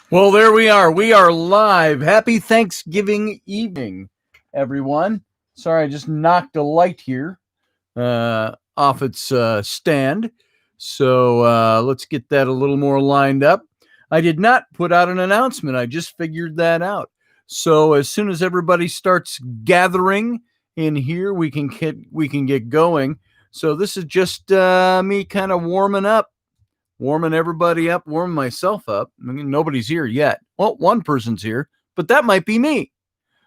Well, there we are. We are live. Happy Thanksgiving evening, everyone. Sorry, I just knocked a light here off its stand. So let's get that a little more lined up. I did not put out an announcement. I just figured that out. So as soon as everybody starts gathering in here, we can get going. So this is just me kind of warming everybody up, warming myself up. I mean, nobody's here yet. Well, one person's here, but that might be me.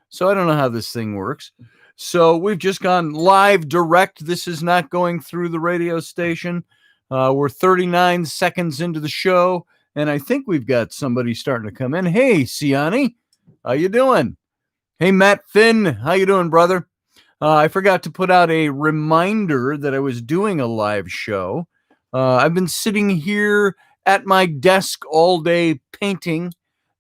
So I don't know how this thing works. So we've just gone live direct. This is not going through the radio station. We're 39 seconds into the show, and I think we've got somebody starting to come in. Hey, Siani, how you doing? Hey, Matt Finn, how you doing, brother? I forgot to put out a reminder that I was doing a live show. I've been sitting here at my desk all day painting,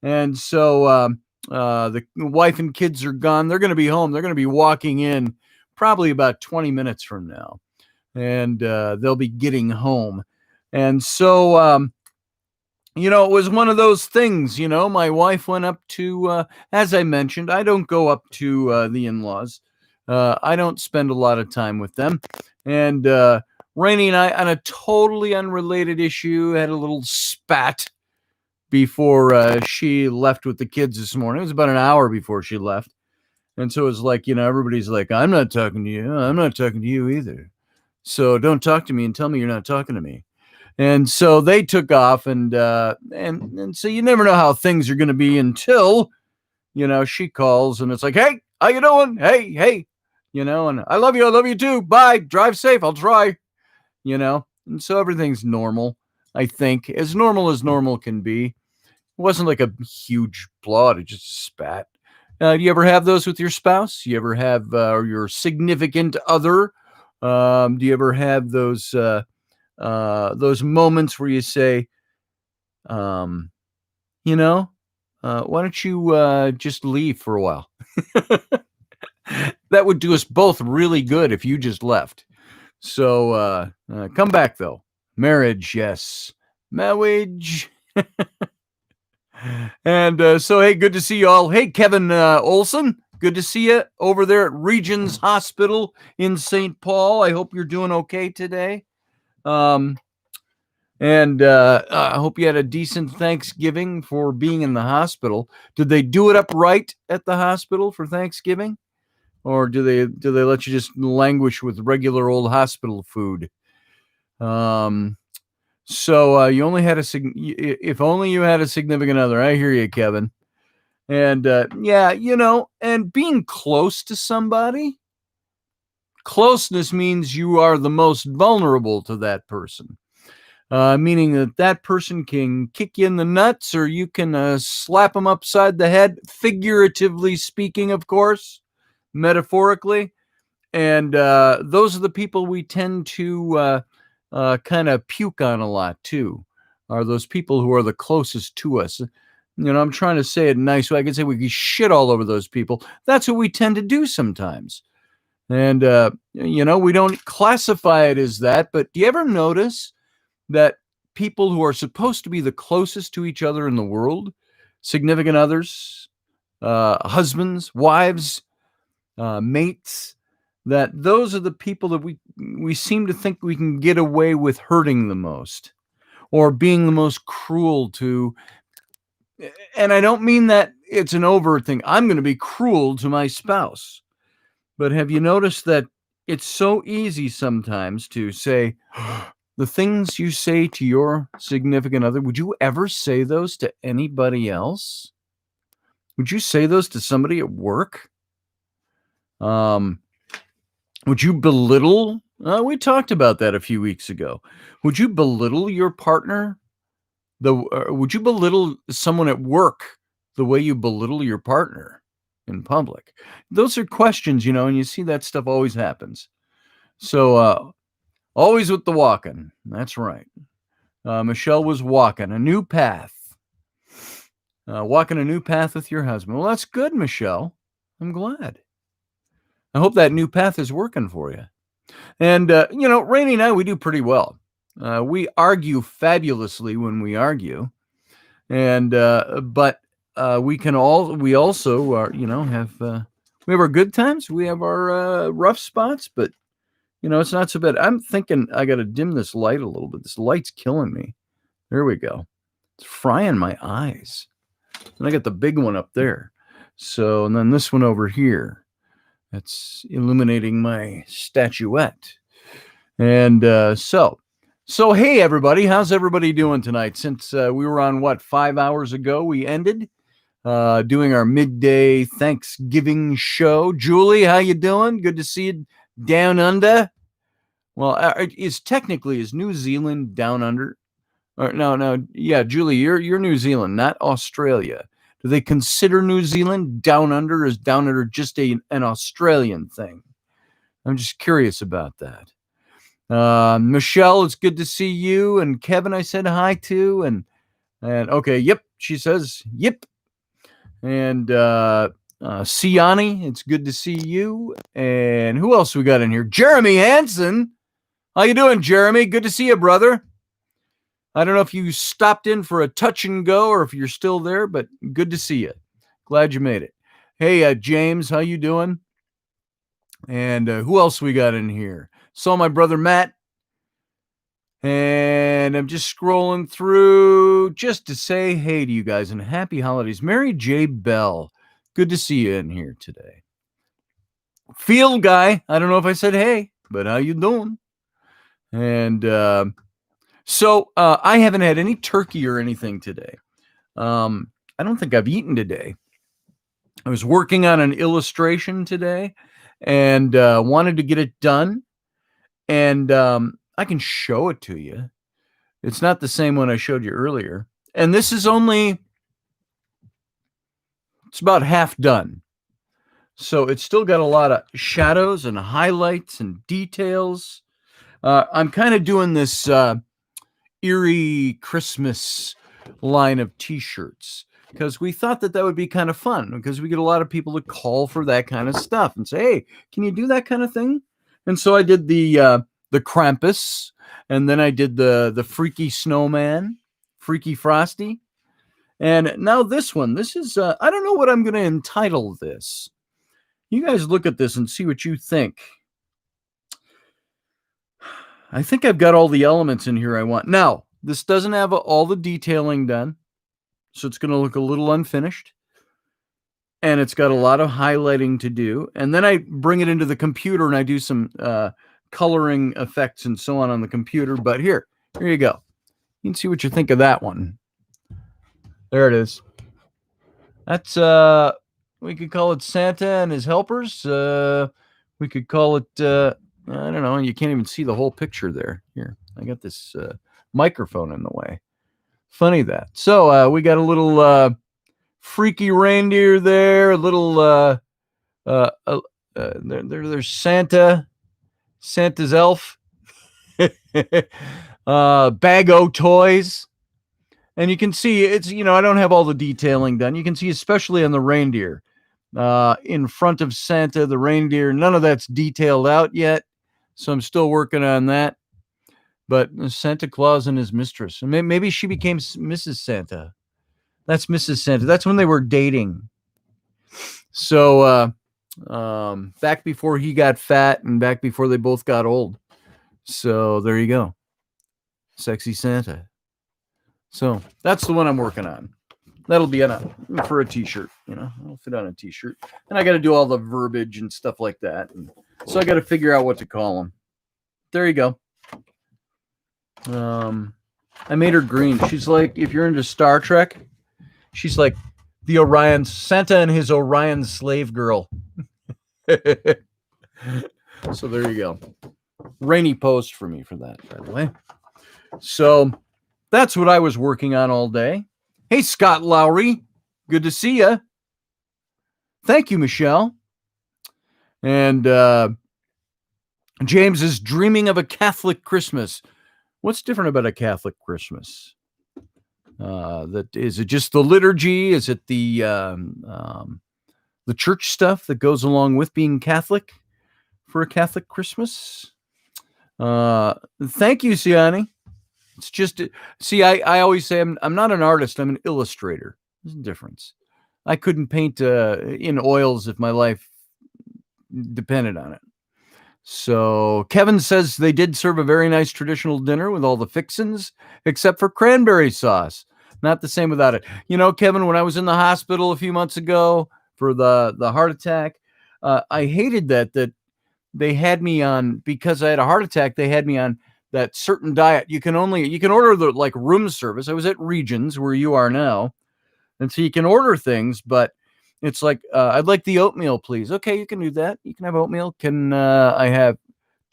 and so the wife and kids are gone. They're going to be home. They're going to be walking in probably about 20 minutes from now, and they'll be getting home. And so, it was one of those things. My wife went up to, as I mentioned, I don't go up to the in-laws. I don't spend a lot of time with them. And Rainey and I, on a totally unrelated issue, had a little spat before she left with the kids this morning. It was about an hour before she left. And so it was like, everybody's like, I'm not talking to you. I'm not talking to you either. So don't talk to me and tell me you're not talking to me. And so they took off, and so you never know how things are going to be until, she calls and it's like, hey, how you doing? Hey, and I love you too. Bye. Drive safe. I'll try. And so everything's normal, I think, as normal can be. It wasn't like a huge blowout, it just a spat. Do you ever have those with your spouse? You ever have your significant other? Do you ever have those moments where you say, why don't you just leave for a while? That would do us both really good if you just left. So come back, though. Marriage, yes. Marriage. And so, hey, good to see you all. Hey, Kevin Olson, good to see you over there at Regions Hospital in St. Paul. I hope you're doing okay today. And I hope you had a decent Thanksgiving for being in the hospital. Did they do it up right at the hospital for Thanksgiving? Or do they let you just languish with regular old hospital food? So you only had if only you had a significant other. I hear you, Kevin. And and being close to somebody, closeness means you are the most vulnerable to that person. Meaning that person can kick you in the nuts, or you can slap them upside the head, figuratively speaking, of course, metaphorically. And those are the people we tend to kind of puke on a lot too, are those people who are the closest to us. I'm trying to say it nice way. I can say we can shit all over those people. That's what we tend to do sometimes. And, we don't classify it as that, but do you ever notice that people who are supposed to be the closest to each other in the world, significant others, husbands, wives, mates, that those are the people that we seem to think we can get away with hurting the most, or being the most cruel to. And I don't mean that it's an overt thing. I'm going to be cruel to my spouse. But have you noticed that it's so easy sometimes to say the things you say to your significant other? Would you ever say those to anybody else? Would you say those to somebody at work? Would you belittle? We talked about that a few weeks ago. Would you belittle your partner? Would you belittle someone at work the way you belittle your partner in public? Those are questions, and you see that stuff always happens. So always with the walking. That's right. Michelle was walking a new path. Walking a new path with your husband. Well, that's good, Michelle. I'm glad. I hope that new path is working for you. And, Rainey and I, we do pretty well. We argue fabulously when we argue. And but we also are, have we have our good times, we have our rough spots, but it's not so bad. I'm thinking I got to dim this light a little bit. This light's killing me. There we go. It's frying my eyes. And I got the big one up there. So, and then this one over here. That's illuminating my statuette. And so hey, everybody. How's everybody doing tonight? Since we were on, 5 hours ago, we ended doing our midday Thanksgiving show. Julie, how you doing? Good to see you down under. Well, is New Zealand down under? Or, no. Yeah, Julie, you're New Zealand, not Australia. Do they consider New Zealand down under? Is down under just an Australian thing? I'm just curious about that. Michelle, it's good to see you. And Kevin, I said hi to. And okay, yep, she says, yep. And Siani, it's good to see you. And who else we got in here? Jeremy Hansen. How you doing, Jeremy? Good to see you, brother. I don't know if you stopped in for a touch and go or if you're still there, but good to see you. Glad you made it. Hey, James, how you doing? And who else we got in here? Saw my brother Matt. And I'm just scrolling through just to say hey to you guys and happy holidays. Mary J. Bell, good to see you in here today. Field guy, I don't know if I said hey, but how you doing? And so I haven't had any turkey or anything today. I don't think I've eaten today. I was working on an illustration today and wanted to get it done. And I can show it to you. It's not the same one I showed you earlier. And this is it's about half done. So it's still got a lot of shadows and highlights and details. I'm kind of doing this eerie Christmas line of t-shirts because we thought that would be kind of fun because we get a lot of people to call for that kind of stuff and say, hey, can you do that kind of thing? And so I did the Krampus, and then I did the freaky snowman, Freaky Frosty. And now this one, this is, I don't know what I'm going to entitle this. You guys look at this and see what you think. I think I've got all the elements in here I want. Now, this doesn't have all the detailing done, so it's going to look a little unfinished. And it's got a lot of highlighting to do. And then I bring it into the computer and I do some coloring effects and so on the computer. But here you go. You can see what you think of that one. There it is. That's, we could call it Santa and his helpers. We could call it, I don't know. You can't even see the whole picture there. Here, I got this microphone in the way. Funny that. So we got a little freaky reindeer there. A little there's Santa's elf. Bag-o toys. And you can see it's, I don't have all the detailing done. You can see, especially on the reindeer, in front of Santa, the reindeer, none of that's detailed out yet. So I'm still working on that. But Santa Claus and his mistress, and maybe she became Mrs. Santa. That's Mrs. Santa. That's when they were dating. So back before he got fat and back before they both got old. So there you go. Sexy Santa. So that's the one I'm working on. That'll be for a t-shirt, it'll fit on a t-shirt. And I got to do all the verbiage and stuff like that. And so I got to figure out what to call them. There you go. I made her green. She's like, if you're into Star Trek, she's like the Orion, Santa and his Orion slave girl. So there you go. Rainy post for me for that, by the way. So that's what I was working on all day. Hey, Scott Lowry. Good to see you. Thank you, Michelle. And James is dreaming of a Catholic Christmas. What's different about a Catholic Christmas? Is it just the liturgy? Is it the church stuff that goes along with being Catholic for a Catholic Christmas? Thank you, Siani. It's just, see, I always say I'm not an artist. I'm an illustrator. There's a difference. I couldn't paint in oils if my life depended on it. So Kevin says they did serve a very nice traditional dinner with all the fixins, except for cranberry sauce. Not the same without it. You know, Kevin, when I was in the hospital a few months ago for the heart attack, I hated that they had me on, because I had a heart attack. They had me on that certain diet. You can order the like room service. I was at Regions where you are now, and so you can order things, but it's like, I'd like the oatmeal, please. Okay, you can do that. You can have oatmeal. Can I have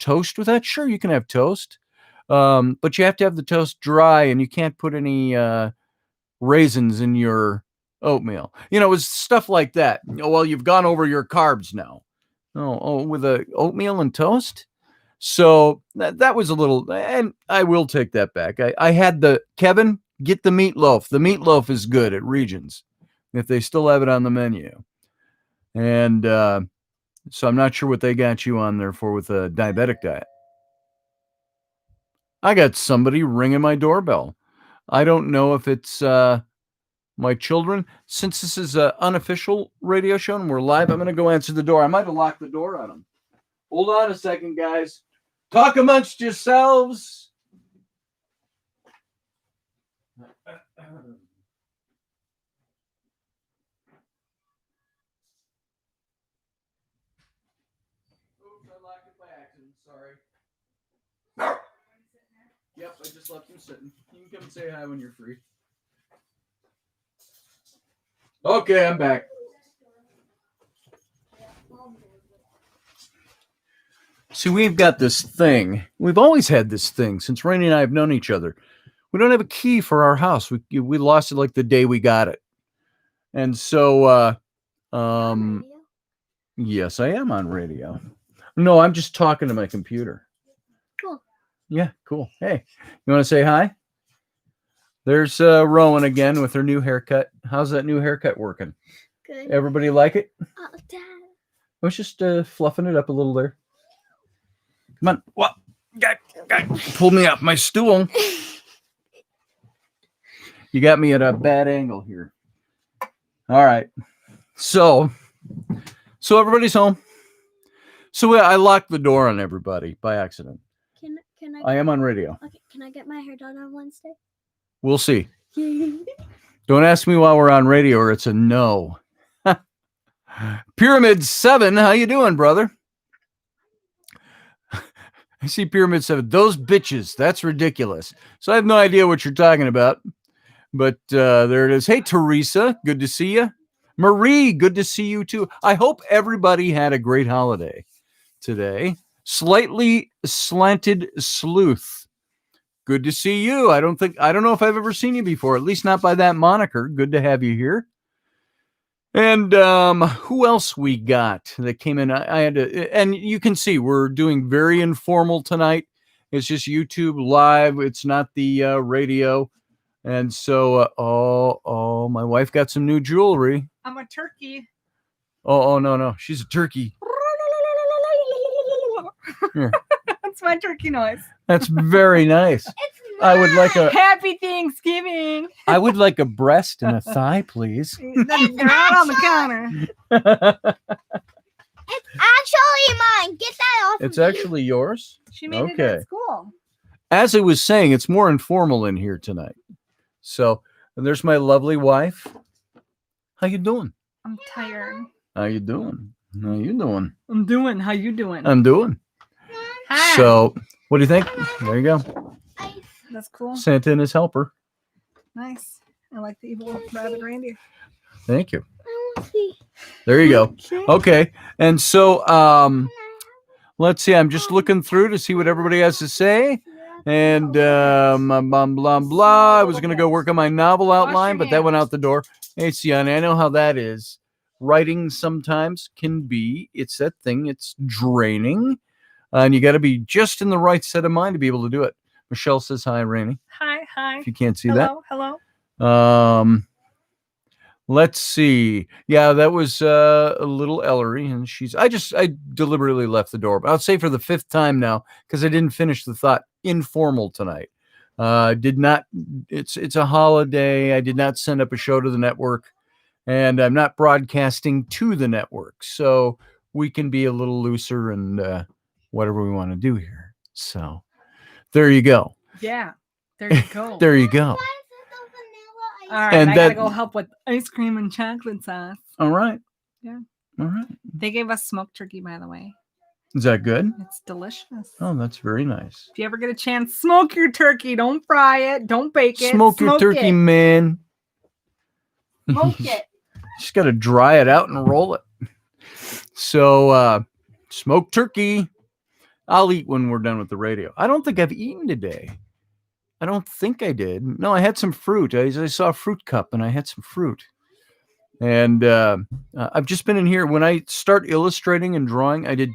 toast with that? Sure, you can have toast. But you have to have the toast dry, and you can't put any raisins in your oatmeal. You know, it was stuff like that. Well, you've gone over your carbs now. Oh, with a oatmeal and toast? So that was a little, and I will take that back. I had Kevin, get the meatloaf. The meatloaf is good at Regions, if they still have it on the menu. And so I'm not sure what they got you on there for with a diabetic diet. I got somebody ringing my doorbell. I don't know if it's my children. Since this is an unofficial radio show and we're live, I'm going to go answer the door. I might have locked the door on them. Hold on a second, guys. Talk amongst yourselves. Oops, I locked it by accident. Sorry. Yep, I just left him sitting. You can come and say hi when you're free. Okay, I'm back. See, we've got this thing. We've always had this thing since Rainey and I have known each other. We don't have a key for our house. We lost it like the day we got it. And so, yes, I am on radio. No, I'm just talking to my computer. Cool. Yeah, cool. Hey, you want to say hi? There's Rowan again with her new haircut. How's that new haircut working? Good. Everybody like it? Oh, Dad. I was just fluffing it up a little there. Come on. What? Pull me off my stool. You got me at a bad angle here. All right. So everybody's home. So I locked the door on everybody by accident. Can I am on radio. Okay, can I get my hair done on Wednesday? We'll see. Don't ask me while we're on radio or it's a no. Pyramid 7, how you doing, brother? I see Pyramid 7. Those bitches, that's ridiculous. So I have no idea what you're talking about. But there it is. Hey, Teresa, good to see you. Marie, good to see you too. I hope everybody had a great holiday today. Slightly Slanted Sleuth, good to see you. I don't know if I've ever seen you before, at least not by that moniker. Good to have you here. And who else we got that came in? I had to, and you can see we're doing very informal tonight. It's just YouTube live. It's not the radio. And so, my wife got some new jewelry. I'm a turkey. Oh, no. She's a turkey. Here. That's my turkey noise. That's very nice. I would like a Happy Thanksgiving. I would like a breast and a thigh, please. They're out on the counter. It's actually mine. Get that off. It's actually yours? She made it Okay. at school. As I was saying, it's more informal in here tonight. So, and there's my lovely wife. How you doing? I'm tired. How you doing? How you doing? I'm doing. How you doing? I'm doing. Hi. So, what do you think? There you go. That's cool. Santa and his helper. Nice. I like the evil rabbit reindeer. Thank you. I want to see. There you go. Okay. And so, let's see. I'm just looking through to see what everybody has to say. And blah, blah, blah. I was going to go work on my novel outline, but that went out the door. Hey, Sienna, I know how that is. Writing sometimes can be, it's that thing, it's draining. And you got to be just in the right set of mind to be able to do it. Michelle says hi, Rainey. Hi. If you can't see Hello. that. Let's see. Yeah, that was a little Ellery, and I deliberately left the door. But I'll say for the 5th time now, because I didn't finish the thought, informal tonight. Did not. It's a holiday. I did not send up a show to the network, and I'm not broadcasting to the network, so we can be a little looser and whatever we want to do here. So there you go. Yeah. There you go. There you go. All right. And I gotta that- go help with ice cream and chocolate sauce. All right. Yeah. All right. They gave us smoked turkey, by the way. Is that good? It's delicious. Oh, that's very nice. If you ever get a chance, smoke your turkey. Don't fry it. Don't bake it. Smoke your turkey, it. man. Smoke it. Just got to dry it out and roll it. So, smoked turkey. I'll eat when we're done with the radio. I don't think I've eaten today. I don't think I did. No, I had some fruit. I saw a fruit cup and I had some fruit. And I've just been in here. When I start illustrating and drawing, I did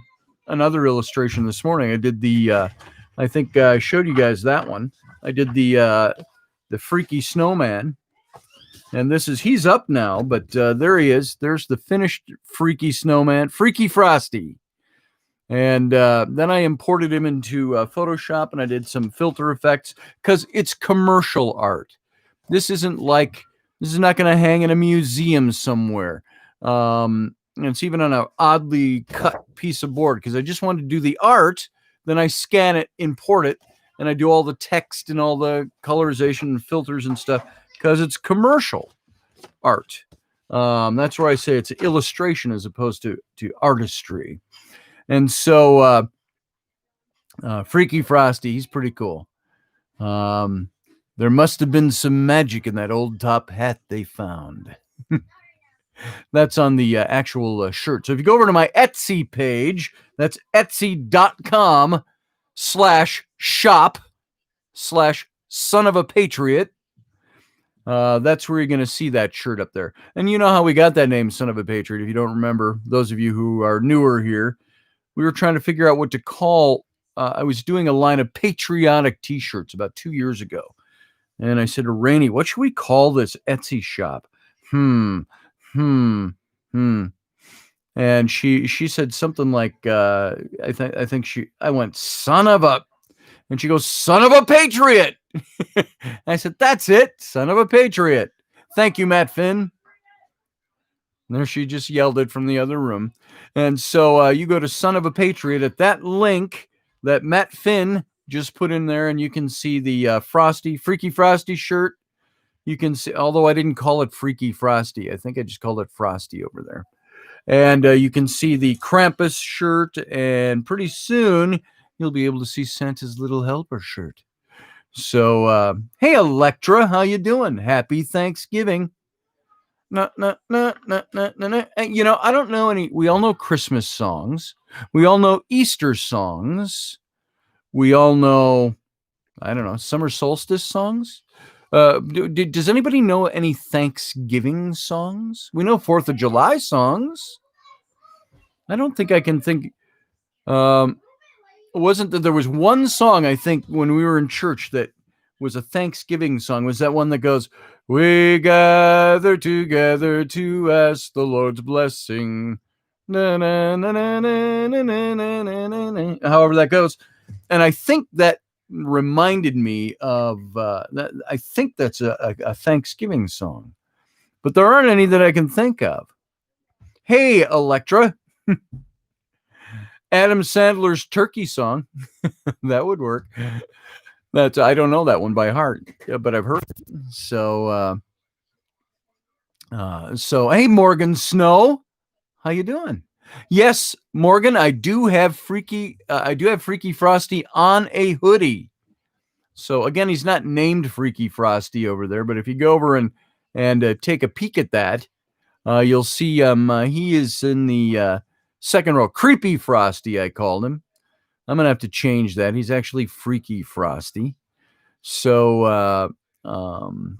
another illustration this morning. I did the, I think I showed you guys that one. I did the freaky snowman. And he's up now, but there he is. There's the finished freaky snowman, Freaky Frosty. And then I imported him into Photoshop and I did some filter effects because it's commercial art. This is not going to hang in a museum somewhere. And it's even on an oddly cut piece of board because I just wanted to do the art. Then I scan it, import it, and I do all the text and all the colorization and filters and stuff because it's commercial art. That's where I say it's illustration as opposed to artistry. And so Freaky Frosty, he's pretty cool. There must have been some magic in that old top hat they found. That's on the actual shirt. So if you go over to my Etsy page, that's etsy.com/shop/son-of-a-patriot. That's where you're going to see that shirt up there. And you know how we got that name, Son of a Patriot. If you don't remember, those of you who are newer here, we were trying to figure out what to call. I was doing a line of patriotic t-shirts about 2 years ago. And I said to Rainey, what should we call this Etsy shop? And she said something like, I went, son of a, and she goes, son of a patriot. I said, that's it, son of a patriot. Thank you, Matt Finn. And there she just yelled it from the other room. And so you go to Son of a Patriot at that link that Matt Finn just put in there, and you can see the Freaky Frosty shirt. You can see, although I didn't call it Freaky Frosty, I think I just called it Frosty over there. And you can see the Krampus shirt, and pretty soon you'll be able to see Santa's Little Helper shirt. So, hey, Electra, how you doing? Happy Thanksgiving. No. You know, I don't know any. We all know Christmas songs. We all know Easter songs. We all know, I don't know, summer solstice songs. Does anybody know any Thanksgiving songs? We know 4th of July songs. I don't think I can think. Wasn't that there was one song, I think, when we were in church that was a Thanksgiving song? Was that one that goes, we gather together to ask the Lord's blessing. Na, na, na, na, na, na, na, na, na, na. However that goes. And I think that reminded me of, I think that's a Thanksgiving song. But there aren't any that I can think of. Hey, Electra. Adam Sandler's Turkey Song. That would work. I don't know that one by heart, but I've heard it. So hey, Morgan Snow, how you doing? Yes, Morgan, I do have Freaky Frosty on a hoodie. So again, he's not named Freaky Frosty over there, but if you go over and take a peek at that, you'll see he is in the second row. Creepy Frosty, I called him. I'm going to have to change that. He's actually Freaky Frosty. So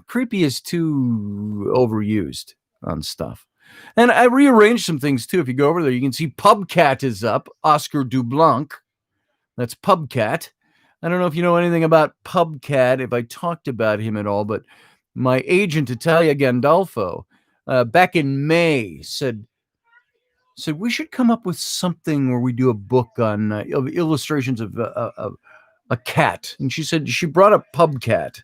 creepy is too overused on stuff. And I rearranged some things too. If you go over there, you can see Pubcat is up. Oscar Dublanc. That's Pubcat. I don't know if you know anything about Pubcat, if I talked about him at all, but my agent, Italia Gandolfo, back in May said we should come up with something where we do a book on illustrations of a cat, and she said she brought a pub cat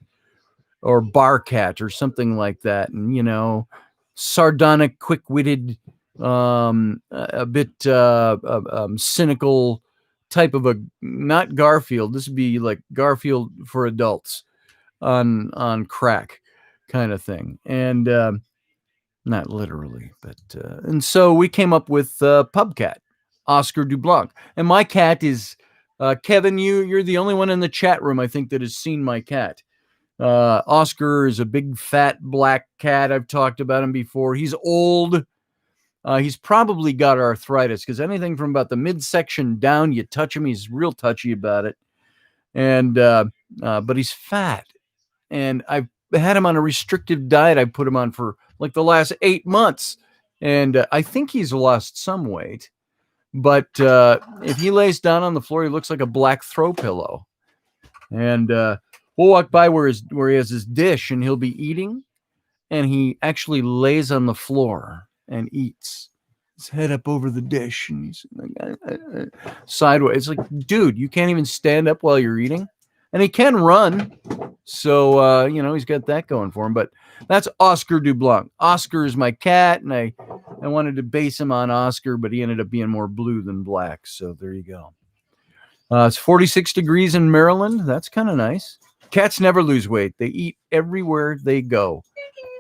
or bar cat or something like that, and sardonic, quick-witted, a bit cynical type of a, not Garfield. This would be like Garfield for adults on crack kind of thing, and not literally, but and so we came up with pub cat, Oscar Dublanc, and my cat is Kevin. You're the only one in the chat room, I think, that has seen my cat. Oscar is a big fat black cat. I've talked about him before. He's old. He's probably got arthritis because anything from about the midsection down, you touch him, he's real touchy about it. And but he's fat, and I've had him on a restrictive diet. I put him on for like the last 8 months, and I think he's lost some weight. But if he lays down on the floor, he looks like a black throw pillow. And we'll walk by where he has his dish, and he'll be eating, and he actually lays on the floor and eats. His head up over the dish, and he's like, sideways. It's like, dude, you can't even stand up while you're eating, and he can run. So he's got that going for him. But that's Oscar Dublanc. Oscar is my cat, and I wanted to base him on Oscar, but he ended up being more blue than black. So there you go. It's 46 degrees in Maryland. That's kind of nice. Cats never lose weight. They eat everywhere they go.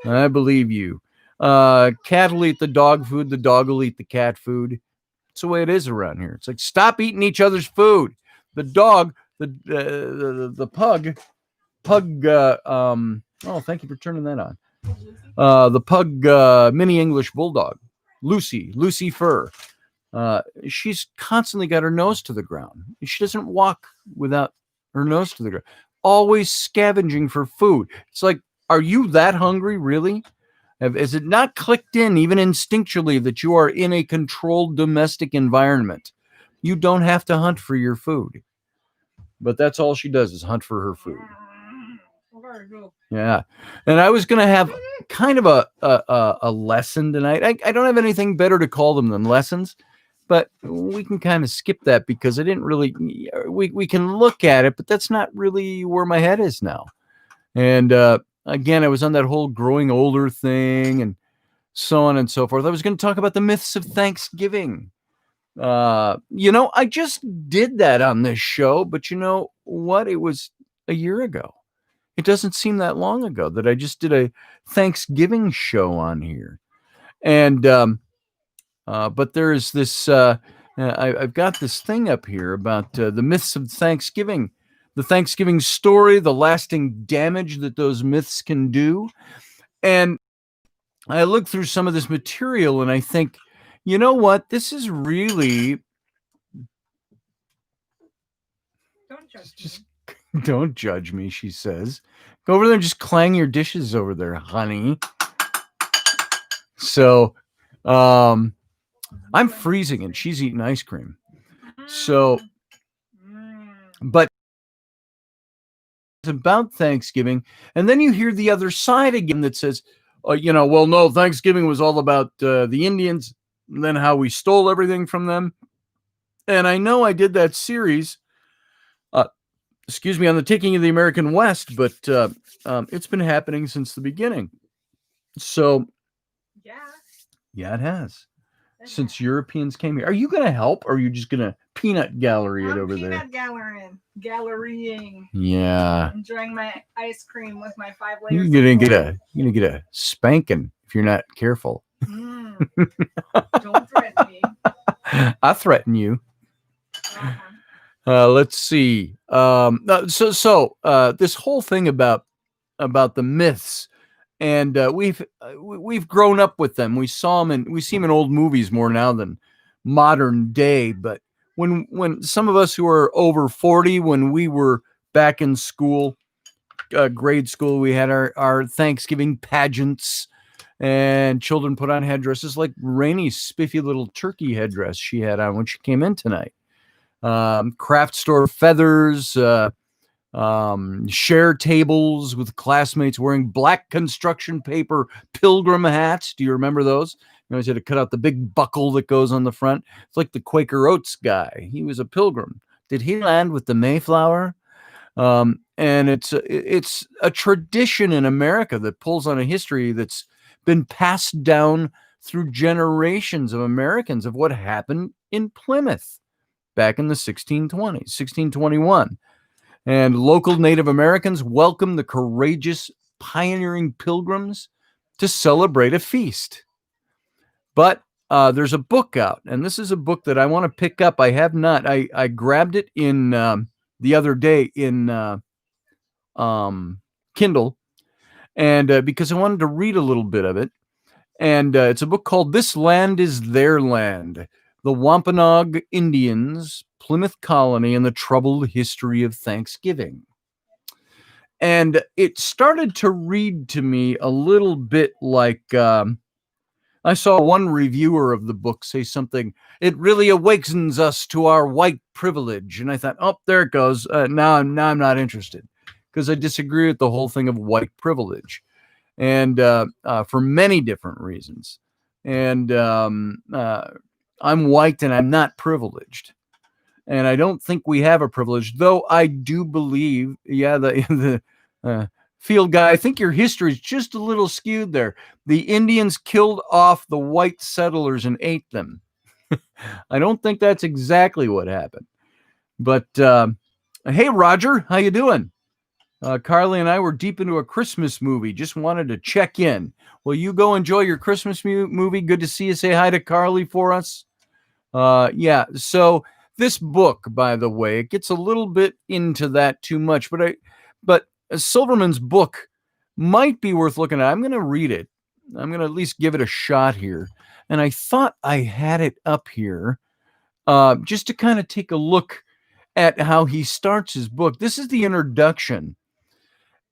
I believe you. Cat will eat the dog food. The dog will eat the cat food. It's the way it is around here. It's like, stop eating each other's food. The dog, the pug. Oh, thank you for turning that on. The pug, mini English bulldog, Lucy Fur. She's constantly got her nose to the ground. She doesn't walk without her nose to the ground. Always scavenging for food. It's like, are you that hungry, really? Is it not clicked in, even instinctually, that you are in a controlled domestic environment? You don't have to hunt for your food. But that's all she does, is hunt for her food. Yeah. And I was going to have kind of a lesson tonight. I don't have anything better to call them than lessons, but we can kind of skip that because I didn't really, we can look at it, but that's not really where my head is now. And again, I was on that whole growing older thing and so on and so forth. I was going to talk about the myths of Thanksgiving. I just did that on this show, but you know what? It was a year ago. It doesn't seem that long ago that I just did a Thanksgiving show on here. And, but there's this, I've got this thing up here about the myths of Thanksgiving, the Thanksgiving story, the lasting damage that those myths can do. And I look through some of this material and I think, you know what? This is really, don't judge me, she says. Go over there and just clang your dishes over there, honey. So, I'm freezing and she's eating ice cream. So, but it's about Thanksgiving. And then you hear the other side again that says, well, no, Thanksgiving was all about the Indians and then how we stole everything from them. And I know I did that series, on the taking of the American West, but it's been happening since the beginning. So, yeah, it has. Since Europeans came here. Are you going to help, or are you just going to peanut gallery it over there? Gallerying. Yeah. Enjoying my ice cream with my 5 layers. You're gonna get a spanking if you're not careful. Don't threaten me. I threaten you. Let's see. So this whole thing about the myths, and we've grown up with them. We see them in old movies more now than modern day. But when some of us who are over 40, when we were back in school, grade school, we had our Thanksgiving pageants, and children put on headdresses like Rainie's spiffy little turkey headdress she had on when she came in tonight. Craft store feathers, share tables with classmates wearing black construction paper pilgrim hats. Do you remember those? You always had to cut out the big buckle that goes on the front. It's like the Quaker Oats guy. He was a pilgrim. Did he land with the Mayflower? And it's a tradition in America that pulls on a history that's been passed down through generations of Americans of what happened in Plymouth back in the 1620s, 1621. And local Native Americans welcomed the courageous pioneering pilgrims to celebrate a feast. But there's a book out, and this is a book that I want to pick up. I have not. I grabbed it in the other day in Kindle, and because I wanted to read a little bit of it. And it's a book called This Land is Their Land, The Wampanoag Indians, Plymouth Colony, and the Troubled History of Thanksgiving. And it started to read to me a little bit like I saw one reviewer of the book say something, it really awakens us to our white privilege. And I thought, oh, there it goes. Now I'm not interested because I disagree with the whole thing of white privilege. And for many different reasons. And I'm white and I'm not privileged. And I don't think we have a privilege, though I do believe, the field guy, I think your history is just a little skewed there. The Indians killed off the white settlers and ate them. I don't think that's exactly what happened. But hey, Roger, how you doing? Carly and I were deep into a Christmas movie. Just wanted to check in. Will you go enjoy your Christmas movie? Good to see you. Say hi to Carly for us. Yeah. So this book, by the way, it gets a little bit into that too much, but Silverman's book might be worth looking at. I'm going to read it. I'm going to at least give it a shot here. And I thought I had it up here just to kind of take a look at how he starts his book. This is the introduction.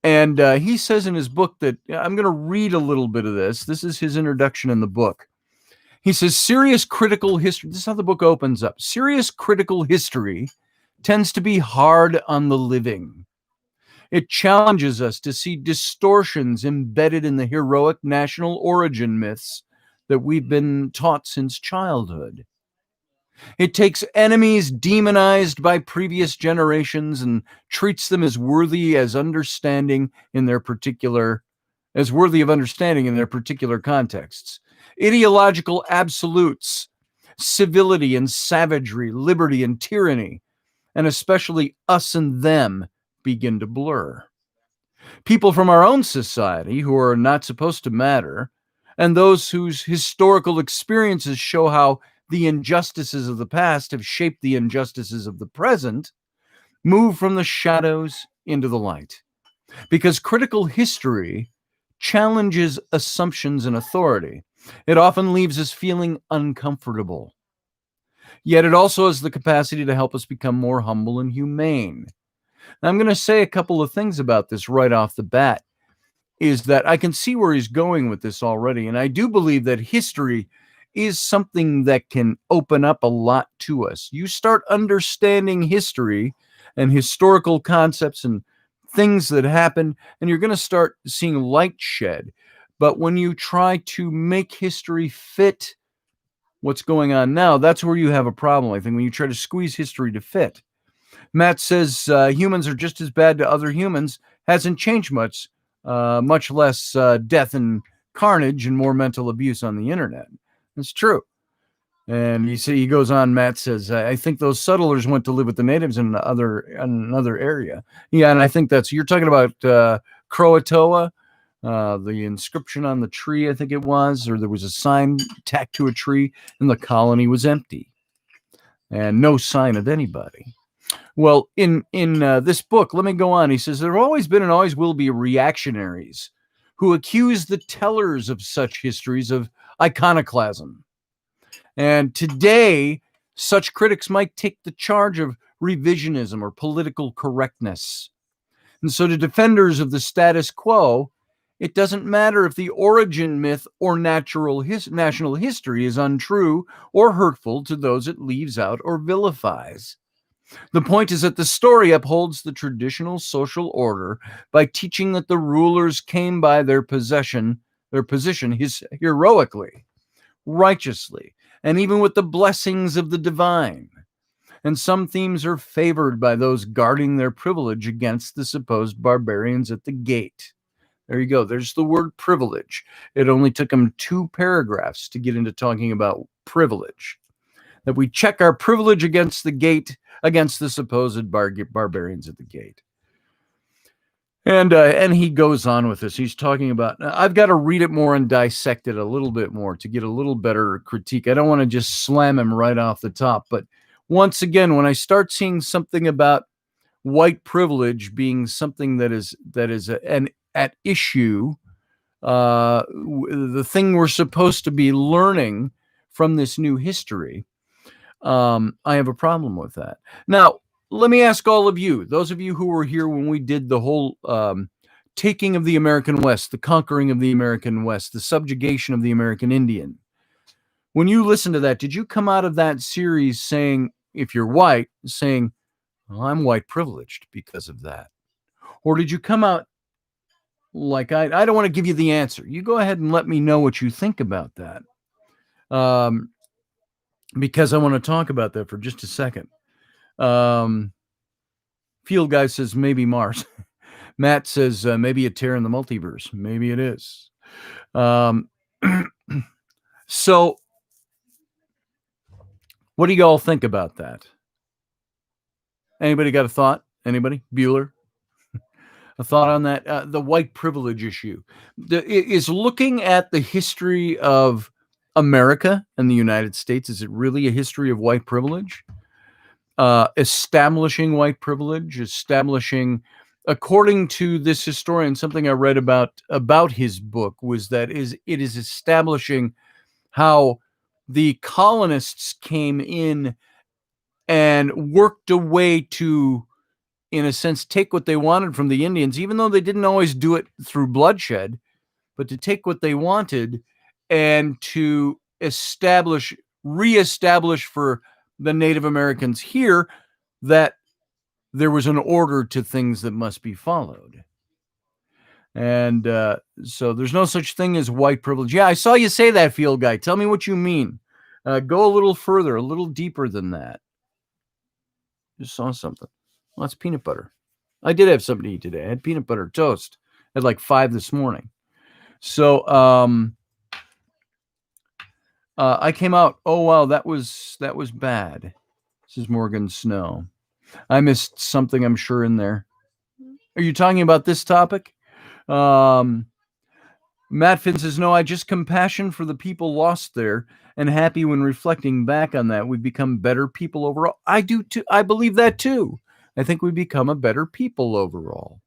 And he says in his book that I'm going to read a little bit of this. This is his introduction in the book. He says, serious critical history. This is how the book opens up. Serious critical history tends to be hard on the living. It challenges us to see distortions embedded in the heroic national origin myths that we've been taught since childhood. It takes enemies demonized by previous generations and treats them as worthy of understanding in their particular contexts. Ideological absolutes, civility and savagery, liberty and tyranny, and especially us and them begin to blur. People from our own society who are not supposed to matter, and those whose historical experiences show how the injustices of the past have shaped the injustices of the present, move from the shadows into the light. Because critical history challenges assumptions and authority. It often leaves us feeling uncomfortable. Yet it also has the capacity to help us become more humble and humane. Now, I'm going to say a couple of things about this right off the bat, is that I can see where he's going with this already. And I do believe that history is something that can open up a lot to us. You start understanding history and historical concepts and things that happen, and you're going to start seeing light shed. But when you try to make history fit what's going on now, that's where you have a problem, I think, when you try to squeeze history to fit. Matt says humans are just as bad to other humans. Hasn't changed much, much less death and carnage and more mental abuse on the internet. It's true. And he goes on, Matt says, I think those settlers went to live with the natives in another area. Yeah, and I think you're talking about Croatoa, the inscription on the tree, I think it was, or there was a sign tacked to a tree, and the colony was empty. And no sign of anybody. Well, in this book, let me go on. He says, there have always been and always will be reactionaries who accuse the tellers of such histories of iconoclasm. And today, such critics might take the charge of revisionism or political correctness. And so to defenders of the status quo, it doesn't matter if the origin myth or national history is untrue or hurtful to those it leaves out or vilifies. The point is that the story upholds the traditional social order by teaching that the rulers came by their position heroically, righteously, and even with the blessings of the divine. and some themes are favored by those guarding their privilege against the supposed barbarians at the gate. There you go. There's the word privilege. It only took them 2 paragraphs to get into talking about privilege. That we check our privilege against the gate, against the supposed barbarians at the gate. And he goes on with this. He's talking about, I've got to read it more and dissect it a little bit more to get a little better critique. I don't want to just slam him right off the top. But once again, when I start seeing something about white privilege being something that is an at issue, the thing we're supposed to be learning from this new history, I have a problem with that. Now, let me ask all of you, those of you who were here when we did the whole taking of the American West, the conquering of the American West, the subjugation of the American Indian. When you listened to that, did you come out of that series saying, if you're white, saying, well, I'm white privileged because of that? Or did you come out like, I don't want to give you the answer. You go ahead and let me know what you think about that. Because I want to talk about that for just a second. Field Guy says maybe Mars. Matt says maybe a tear in the multiverse. Maybe it is. So what do you all think about that? Anybody got a thought? Anybody? Bueller? A thought on that? The white privilege issue is looking at the history of America and the United States. Is it really a history of white privilege? Establishing white privilege, establishing, according to this historian, something I read about his book was that it is establishing how the colonists came in and worked a way to, in a sense, take what they wanted from the Indians, even though they didn't always do it through bloodshed, but to take what they wanted and to reestablish for the Native Americans here that there was an order to things that must be followed. And so there's no such thing as white privilege. Yeah, I saw you say that, Field Guy. Tell me what you mean. Go a little further, a little deeper than that. Just saw something. Well, that's peanut butter. I did have something to eat today. I had peanut butter toast at like 5 this morning. So I came out. Oh wow, that was bad. This is Morgan Snow. I missed something, I'm sure, in there. Are you talking about this topic? Matt Finn says, no, I just compassion for the people lost there and happy when reflecting back on that. We've become better people overall. I do too. I believe that too. I think we become a better people overall.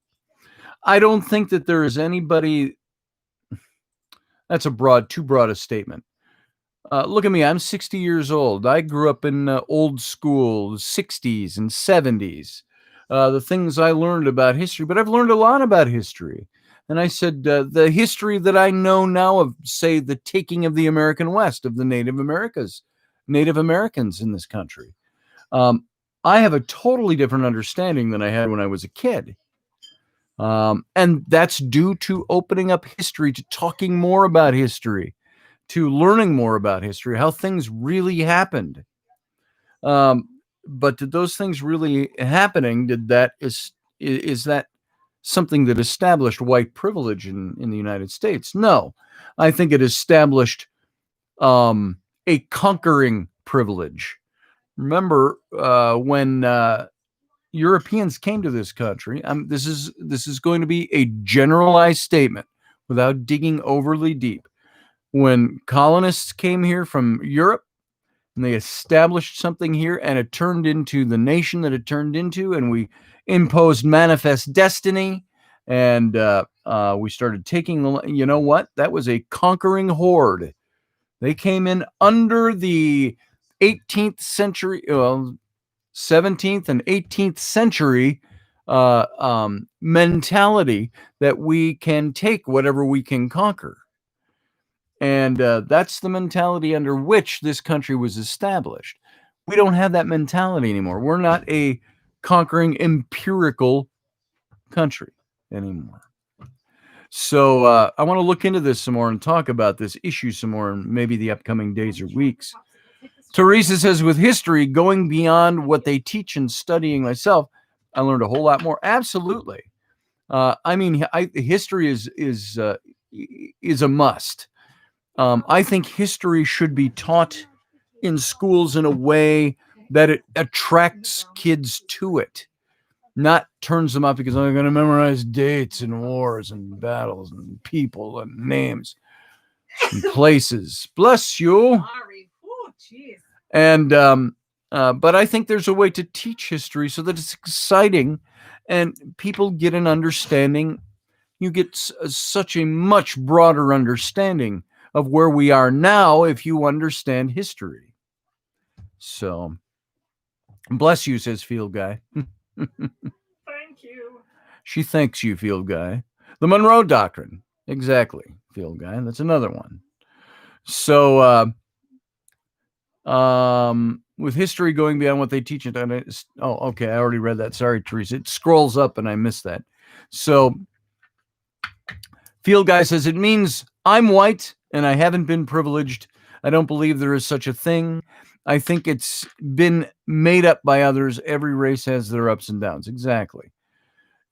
I don't think that there is anybody. That's too broad a statement. Look at me. I'm 60 years old. I grew up in old school, 60s and 70s. The things I learned about history, but I've learned a lot about history. And I said, the history that I know now of, say, the taking of the American West, of the Native Americans in this country. I have a totally different understanding than I had when I was a kid. And that's due to opening up history, to talking more about history, to learning more about history, how things really happened. But did those things really happening, is that something that established white privilege in the United States? No, I think it established a conquering privilege. Remember when Europeans came to this country, this is going to be a generalized statement without digging overly deep. When colonists came here from Europe and they established something here and it turned into the nation that it turned into, and we imposed manifest destiny, and we started taking you know what? That was a conquering horde. They came in under the 18th century, 17th and 18th century mentality that we can take whatever we can conquer. And that's the mentality under which this country was established. We don't have that mentality anymore. We're not a conquering empirical country anymore. So I want to look into this some more and talk about this issue some more in maybe the upcoming days or weeks. Teresa says, with history going beyond what they teach and studying myself, I learned a whole lot more. Absolutely. I mean, history is a must. I think history should be taught in schools in a way that it attracts kids to it, not turns them off because I'm going to memorize dates and wars and battles and people and names and places. Bless you. Sorry. Oh, jeez. And but I think there's a way to teach history so that it's exciting and people get an understanding. You get such a much broader understanding of where we are now if you understand history. So, bless you, says Field Guy. Thank you. She thanks you, Field Guy. The Monroe Doctrine. Exactly, Field Guy. That's another one. So, with history going beyond what they teach it. Oh, okay. I already read that. Sorry, Teresa. It scrolls up and I missed that. So, Field Guy says, it means I'm white and I haven't been privileged. I don't believe there is such a thing. I think it's been made up by others. Every race has their ups and downs. Exactly.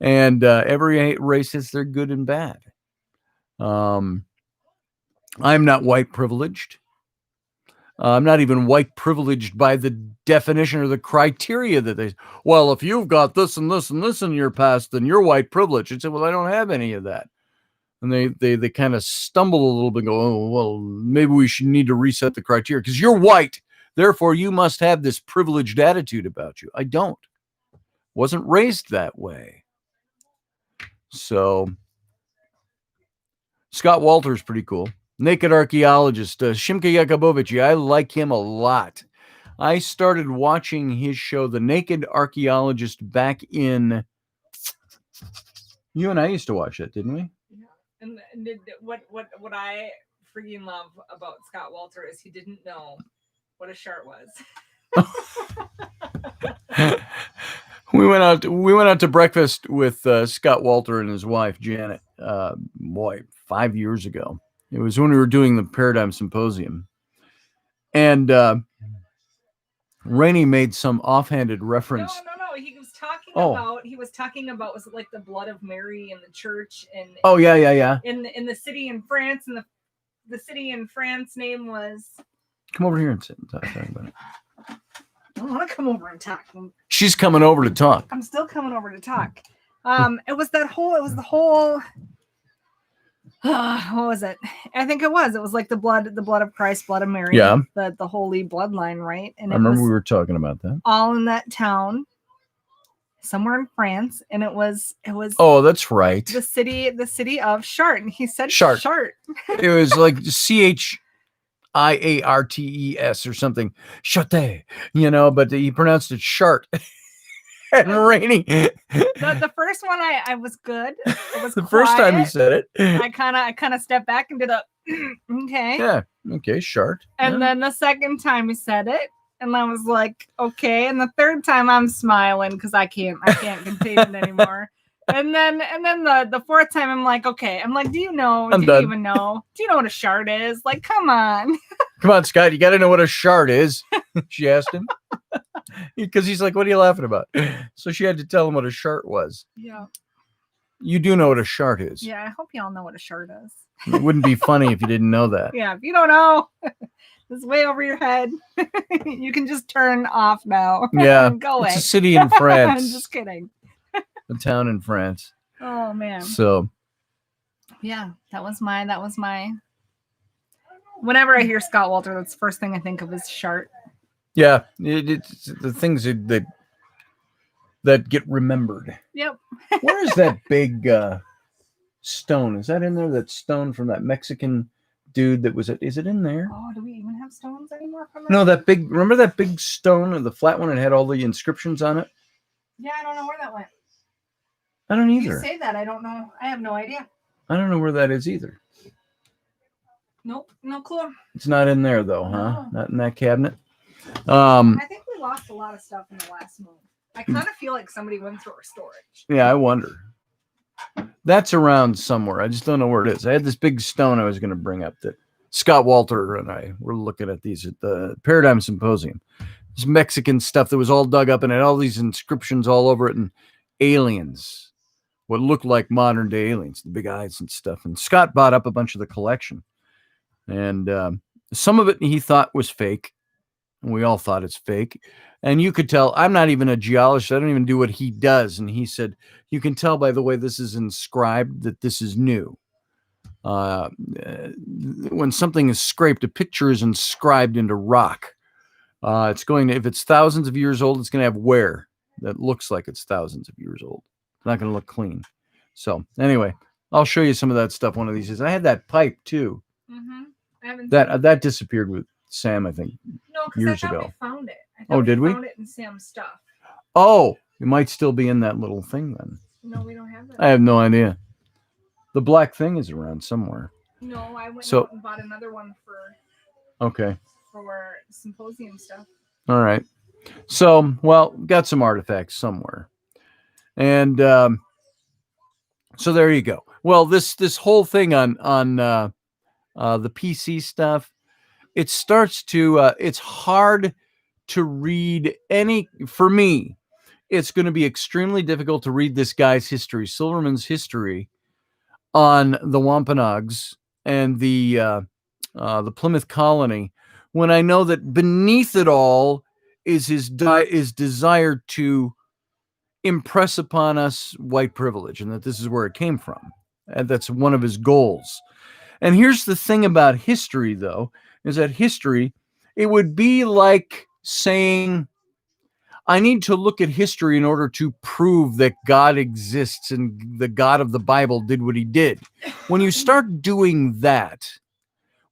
And every race has their good and bad. I'm not white privileged. I'm not even white privileged by the definition or the criteria that they, well, if you've got this and this and this in your past, then you're white privileged. And say, well, I don't have any of that. And they kind of stumble a little bit and go, oh, well, maybe we should need to reset the criteria because you're white. Therefore, you must have this privileged attitude about you. I don't. Wasn't raised that way. So, Scott Walter's pretty cool. Naked Archaeologist, Shimka Yakubovich. I like him a lot. I started watching his show, The Naked Archaeologist, back in... You and I used to watch it, didn't we? And what I freaking love about Scott Walter is he didn't know what a shart was. We went out to breakfast with Scott Walter and his wife Janet. 5 years ago. It was when we were doing the Paradigm Symposium, and Rainey made some offhanded reference. No. He was talking about was it like the blood of Mary in the church and yeah. In the city in France, and the city in France name was. Come over here and sit and talk about it. I don't want to come over and talk. She's coming over to talk. I'm still coming over to talk. It was the whole. What was it? I think it was like the blood of Christ, blood of Mary. Yeah. The holy bloodline, right? And I remember we were talking about that. All in that town, somewhere in France, and it was. Oh, that's right. The city of Chartres, and he said Chartres. It was like CHIARTES or something. Chartres, but he pronounced it Chartres. And Rainy. The first one I was good. It was the first time he said it. I kind of stepped back and did a okay. Yeah. Okay, Shart. And then the second time he said it, and I was like, okay. And the third time I'm smiling because I can't contain it anymore. And then the fourth time I'm like, okay. I'm like, do you even know? Do you know what a shart is? Like, come on. Come on, Scott. You got to know what a shart is. She asked him. Because he's like, what are you laughing about? So she had to tell him what a shart was. Yeah. You do know what a shart is. Yeah, I hope y'all know what a shart is. It wouldn't be funny if you didn't know that. Yeah, if you don't know, it's way over your head. You can just turn off now. Yeah. Go away. It's a city in France. I'm just kidding. A town in France. Oh man. So yeah, that was my whenever I hear Scott Walter, that's the first thing I think of is shart. Yeah, it's the things that get remembered. Yep. Where is that big stone? Is that in there? That stone from that Mexican dude that was it? Is it in there? Oh, do we even have stones anymore from that? No, remember that big stone, or the flat one, and had all the inscriptions on it? Yeah, I don't know where that went. I don't either. You say that, I don't know. I have no idea. I don't know where that is either. Nope, no clue. It's not in there though, huh? No. Not in that cabinet. I think we lost a lot of stuff in the last move. I kind of feel like somebody went through our storage. Yeah, I wonder. That's around somewhere. I just don't know where it is. I had this big stone I was going to bring up that Scott Walter and I were looking at these at the Paradigm Symposium. This Mexican stuff that was all dug up and had all these inscriptions all over it, and aliens, what looked like modern day aliens, the big eyes and stuff. And Scott bought up a bunch of the collection, and some of it he thought was fake. And we all thought it's fake. And you could tell, I'm not even a geologist. I don't even do what he does. And he said, you can tell by the way this is inscribed that this is new. When something is scraped, a picture is inscribed into rock. It's going to, if it's thousands of years old, it's going to have wear that looks like it's thousands of years old. It's not going to look clean. So anyway, I'll show you some of that stuff one of these days. I had that pipe too. Mm-hmm. That disappeared with Sam, I think. No, because years I thought ago. we found it. Oh, did we? Found it in Sam's stuff. Oh, it might still be in that little thing then. No, we don't have that. I have no idea. The black thing is around somewhere. No, I went So- out and bought another one for symposium stuff. All right. So, well, got some artifacts somewhere. And so there you go. Well, this whole thing on the PC stuff, it starts to it's hard to read for me. It's going to be extremely difficult to read this guy's history, Silverman's history, on the Wampanoags and the Plymouth colony, when I know that beneath it all is his desire to impress upon us white privilege, and that this is where it came from, and that's one of his goals. And here's the thing about history, though, is that history, it would be like saying, I need to look at history in order to prove that God exists and the God of the Bible did what he did. When you start doing that,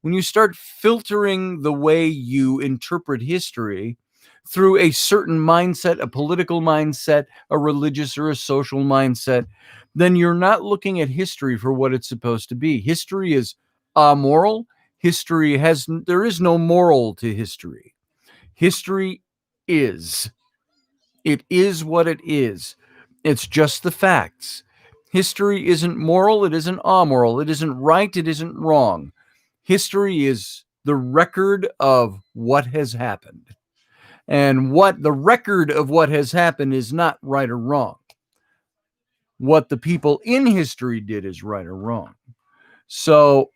when you start filtering the way you interpret history through a certain mindset, a political mindset, a religious or a social mindset, then you're not looking at history for what it's supposed to be. History is amoral. There is no moral to history. History is. It is what it is. It's just the facts. History isn't moral. It isn't amoral. It isn't right. It isn't wrong. History is the record of what has happened. And what the record of what has happened is not right or wrong. What the people in history did is right or wrong. So,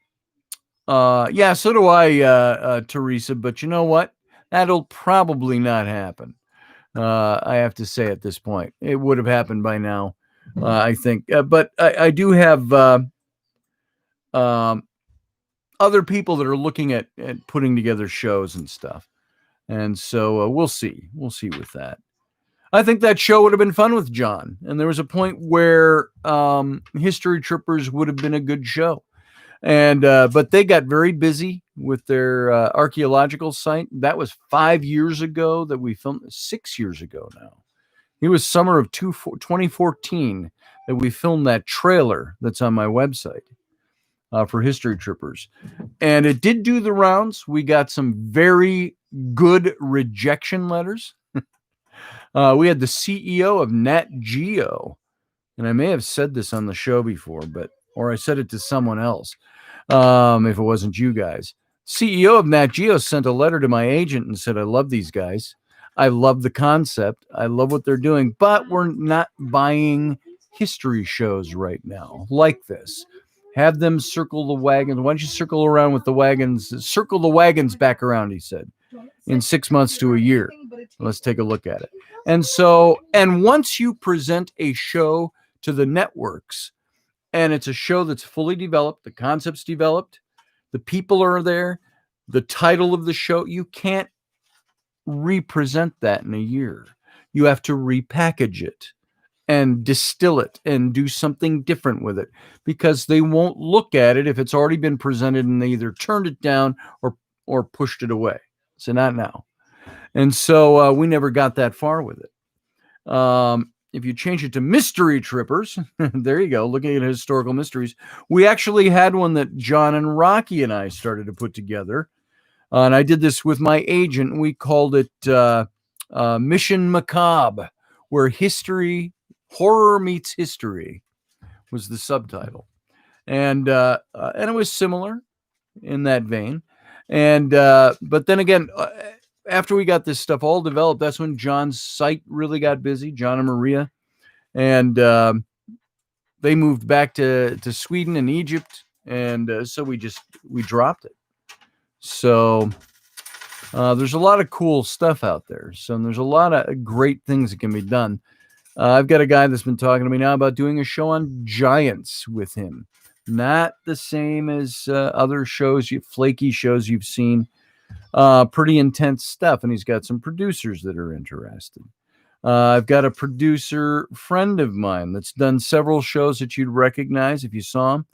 yeah, so do I, Teresa. But you know what? That'll probably not happen. I have to say at this point. It would have happened by now, I think. But I do have other people that are looking at putting together shows and stuff. And so we'll see. We'll see with that. I think that show would have been fun with John. And there was a point where History Trippers would have been a good show. And but they got very busy with their archaeological site. That was 5 years ago that we filmed. 6 years ago now. It was summer of 2014 that we filmed that trailer that's on my website for History Trippers. And it did do the rounds. We got some very good rejection letters. We had the CEO of Nat Geo, and I may have said this on the show before, or I said it to someone else, if it wasn't you guys. CEO of Nat Geo sent a letter to my agent and said, I love these guys. I love the concept. I love what they're doing, but we're not buying history shows right now like this. Have them circle the wagons. Why don't you circle around with the wagons? Circle the wagons back around, he said, in 6 months to a year. Let's take a look at it. And once you present a show to the networks, and it's a show that's fully developed, the concept's developed, the people are there, the title of the show, you can't represent that in a year. You have to repackage it and distill it and do something different with it, because they won't look at it if it's already been presented and they either turned it down or pushed it away. So not now. And so we never got that far with it. If you change it to Mystery Trippers, there you go, looking at historical mysteries. We actually had one that John and Rocky and I started to put together. And I did this with my agent. We called it Mission Macabre, where horror meets history was the subtitle. And it was similar. in that vein. And but then again, after we got this stuff all developed, that's when John's site really got busy, John and Maria, and they moved back to Sweden and Egypt, and so we dropped it. So there's a lot of cool stuff out there. So there's a lot of great things that can be done. I've got a guy that's been talking to me now about doing a show on giants with him. Not the same as other shows, flaky shows you've seen. Pretty intense stuff. And he's got some producers that are interested. I've got a producer friend of mine that's done several shows that you'd recognize if you saw him.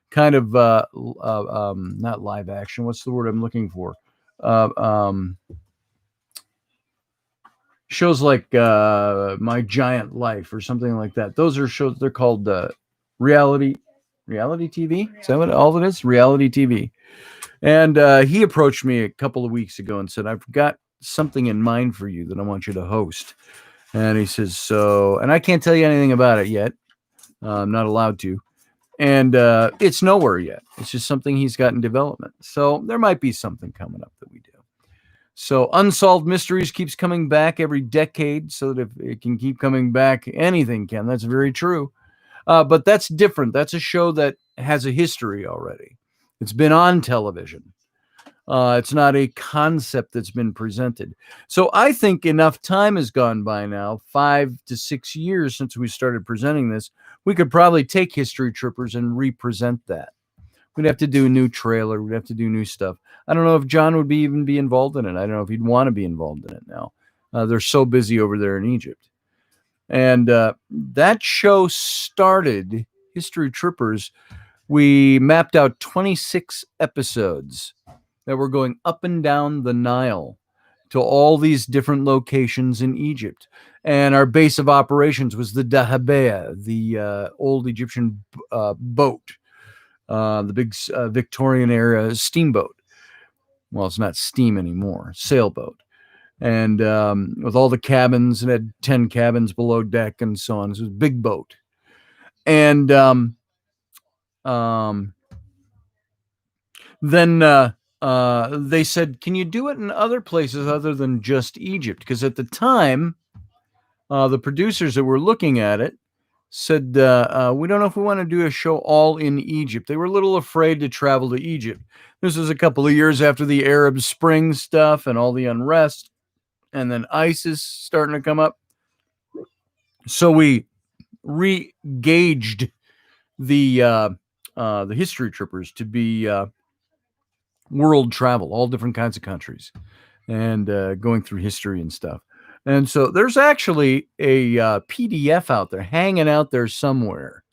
Kind of not live action. What's the word I'm looking for? Shows like My Giant Life or something like that. Those are shows. They're called reality TV. Is that what all it is? Reality TV. And he approached me a couple of weeks ago and said, "I've got something in mind for you that I want you to host." And he says, "So," and I can't tell you anything about it yet. I'm not allowed to. And it's nowhere yet. It's just something he's got in development. So there might be something coming up that we do. So Unsolved Mysteries keeps coming back every decade, so that if it can keep coming back, anything can. That's very true. But that's different. That's a show that has a history already. It's been on television. It's not a concept that's been presented. So I think enough time has gone by now, 5 to 6 years since we started presenting this. We could probably take History Trippers and represent that. We'd have to do a new trailer. We'd have to do new stuff. I don't know if John would even be involved in it. I don't know if he'd want to be involved in it now. They're so busy over there in Egypt. And that show started, History Trippers. We mapped out 26 episodes that were going up and down the Nile to all these different locations in Egypt. And our base of operations was the Dahabeah, the old Egyptian boat, the big Victorian era steamboat. Well, it's not steam anymore, sailboat. And with all the cabins, and had 10 cabins below deck and so on. It was a big boat. And then they said, "Can you do it in other places other than just Egypt?" Because at the time, the producers that were looking at it said, "We don't know if we want to do a show all in Egypt." They were a little afraid to travel to Egypt. This was a couple of years after the Arab Spring stuff and all the unrest, and then ISIS starting to come up. So we re-gauged the History Trippers to be world travel, all different kinds of countries, and going through history and stuff. And so there's actually a PDF out there, hanging out there somewhere.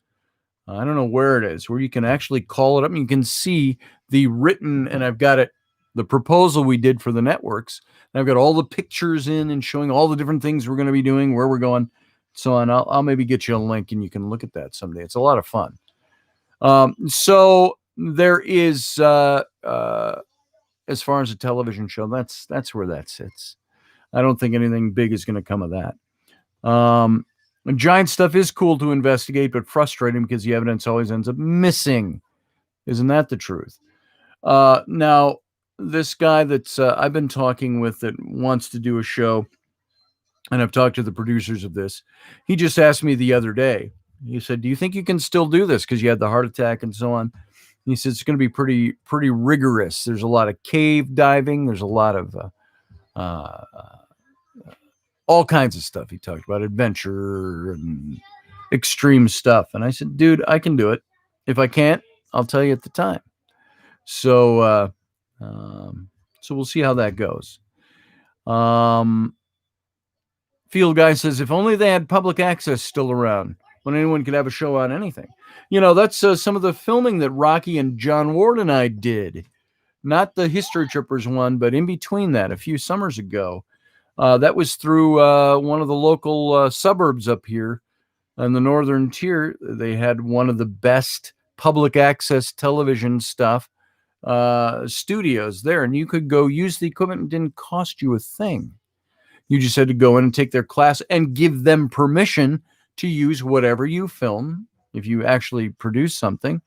I don't know where it is, where you can actually call it up and you can see the written, and I've got it, the proposal we did for the networks. And I've got all the pictures in and showing all the different things we're going to be doing, where we're going, so on. I'll maybe get you a link and you can look at that someday. It's a lot of fun. So there is, as far as a television show, that's where that sits. I don't think anything big is going to come of that. Giant stuff is cool to investigate, but frustrating because the evidence always ends up missing. Isn't that the truth? Now, this guy that's I've been talking with that wants to do a show, and I've talked to the producers of this. He just asked me the other day. He said, "Do you think you can still do this? Because you had the heart attack and so on." And he said, "It's going to be pretty rigorous. There's a lot of cave diving. There's a lot of all kinds of stuff." He talked about adventure and extreme stuff. And I said, "Dude, I can do it. If I can't, I'll tell you at the time." So, so we'll see how that goes. Field Guy says, "If only they had public access still around, when anyone could have a show on anything." You know, that's some of the filming that Rocky and John Ward and I did. Not the History Trippers one, but in between that, a few summers ago. That was through one of the local suburbs up here in the northern tier. They had one of the best public access television stuff studios there, and you could go use the equipment. It didn't cost you a thing. You just had to go in and take their class and give them permission to use whatever you film if you actually produce something.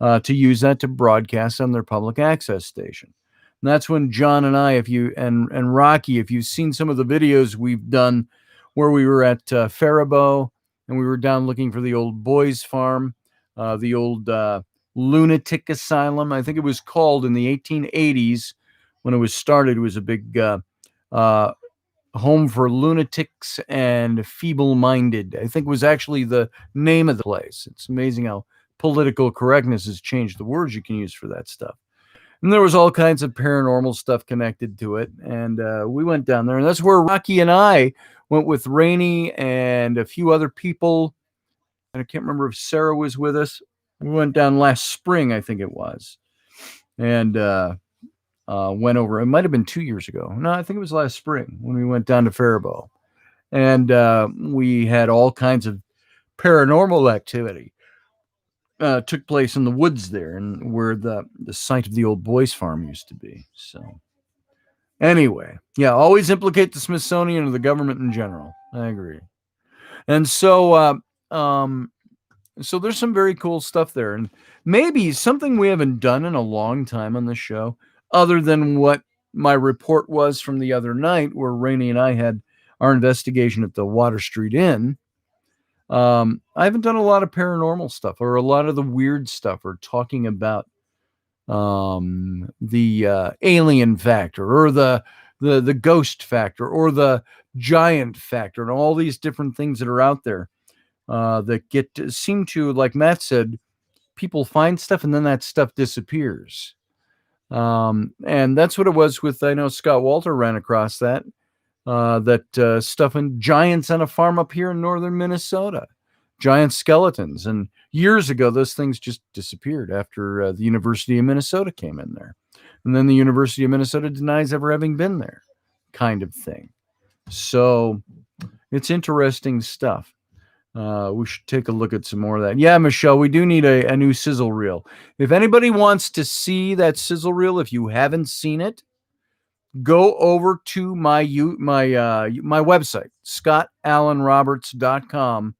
to use that to broadcast on their public access station. And that's when John and I, and Rocky, if you've seen some of the videos we've done where we were at Faribault and we were down looking for the old boys farm, the old lunatic asylum, I think it was called in the 1880s when it was started. It was a big home for lunatics and feeble-minded. I think was actually the name of the place. It's amazing how political correctness has changed the words you can use for that stuff. And there was all kinds of paranormal stuff connected to it. And we went down there. And that's where Rocky and I went with Rainey and a few other people. And I can't remember if Sarah was with us. We went down last spring, I think it was. And went over. It might have been 2 years ago. No, I think it was last spring when we went down to Faribault. And we had all kinds of paranormal activity. Took place in the woods there, and where the site of the old boys farm used to be. So anyway, yeah, always implicate the Smithsonian or the government in general. I agree. And so so there's some very cool stuff there, and maybe something we haven't done in a long time on the show, other than what my report was from the other night where Rainey and I had our investigation at the Water Street Inn. I haven't done a lot of paranormal stuff or a lot of the weird stuff or talking about the alien factor or the ghost factor or the giant factor and all these different things that are out there that seem to, like Matt said, people find stuff and then that stuff disappears. And that's what it was with, I know Scott Walter ran across that. Stuff in giants on a farm up here in northern Minnesota, giant skeletons. And years ago, those things just disappeared after the University of Minnesota came in there. And then the University of Minnesota denies ever having been there, kind of thing. So it's interesting stuff. We should take a look at some more of that. Yeah, Michelle, we do need a new sizzle reel. If anybody wants to see that sizzle reel, if you haven't seen it, go over to my website, scottallenroberts.com.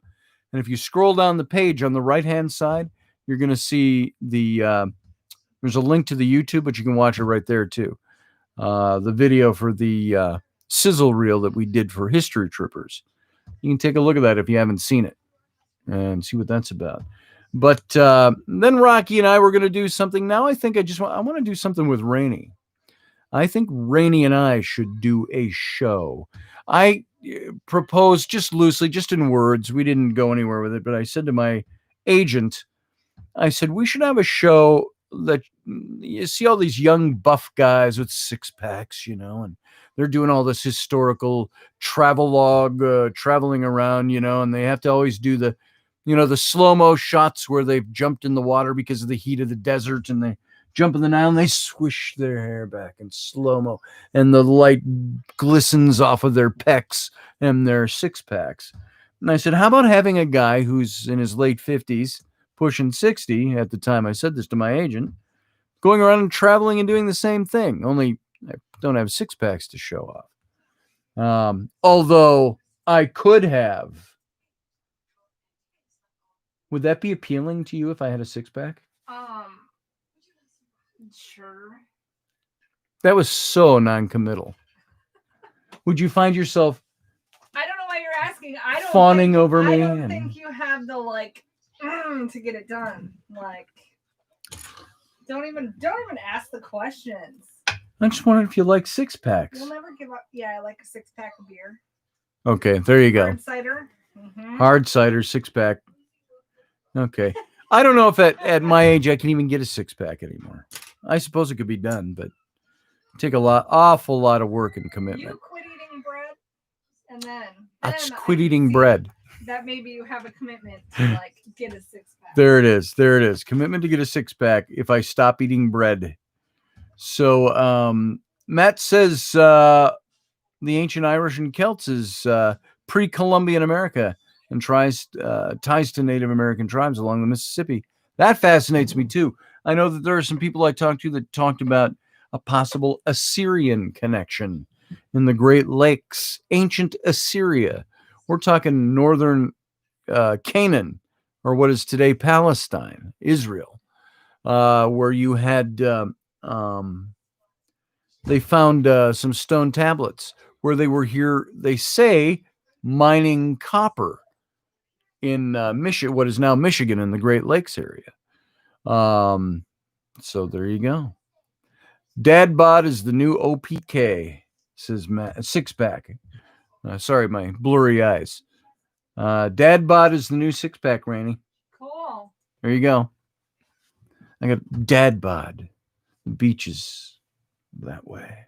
And if you scroll down the page on the right-hand side, you're going to see there's a link to the YouTube, but you can watch it right there too. The video for the sizzle reel that we did for History Troopers. You can take a look at that if you haven't seen it and see what that's about. But then Rocky and I were going to do something. Now I think I want to do something with Rainey. I think Rainey and I should do a show. I proposed just loosely, just in words. We didn't go anywhere with it, but I said to my agent, I said, we should have a show that you see all these young buff guys with six packs, and they're doing all this historical travelogue, traveling around, and they have to always do the slow-mo shots where they've jumped in the water because of the heat of the desert and they jump in the Nile and they swish their hair back in slow-mo and the light glistens off of their pecs and their six packs. And I said, how about having a guy who's in his late 50s, pushing 60 at the time I said this to my agent, going around and traveling and doing the same thing, only I don't have six packs to show off. Although I could have. Would that be appealing to you if I had a six pack? Sure. That was so non-committal. Would you find yourself? I don't know why you're asking. I don't fawning over me. I don't think you have the to get it done. Don't even ask the questions. I just wondered if you like six packs. You'll never give up. Yeah, I like a 6-pack of beer. Okay, there you go. Hard cider. Mm-hmm. Hard cider, 6-pack. Okay. I don't know if at my age I can even get a 6-pack anymore. I suppose it could be done, but take awful lot of work and commitment. You quit eating bread, and then That's quit eating bread. That maybe you have a commitment to get a 6-pack. There it is. Commitment to get a 6-pack if I stop eating bread. So Matt says the ancient Irish and Celts is pre-Columbian America and ties to Native American tribes along the Mississippi. That fascinates me too. I know that there are some people I talked to that talked about a possible Assyrian connection in the Great Lakes, ancient Assyria. We're talking northern Canaan, or what is today Palestine, Israel. where you had they found some stone tablets where they were here. They say mining copper in Michigan, what is now Michigan, in the Great Lakes area. So there you go. Dad bod is the new OPK, says Matt. Six pack. Sorry, my blurry eyes. Dad bod is the new six pack, Rainey. Cool. There you go. I got dad bod. The beaches that way.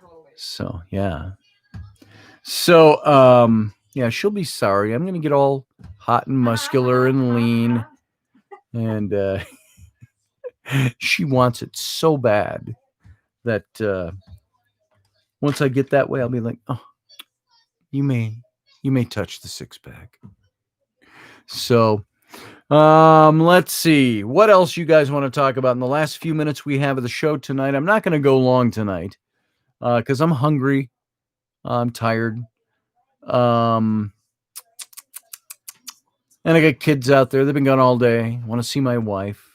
Totally. So yeah. So yeah, she'll be sorry. I'm gonna get all hot and muscular and lean, and she wants it so bad that once I get that way, I'll be like, oh, you may touch the six pack. So let's see what else you guys want to talk about in the last few minutes we have of the show tonight. I'm not going to go long tonight because I'm hungry. I'm tired. And I got kids out there. They've been gone all day. I want to see my wife.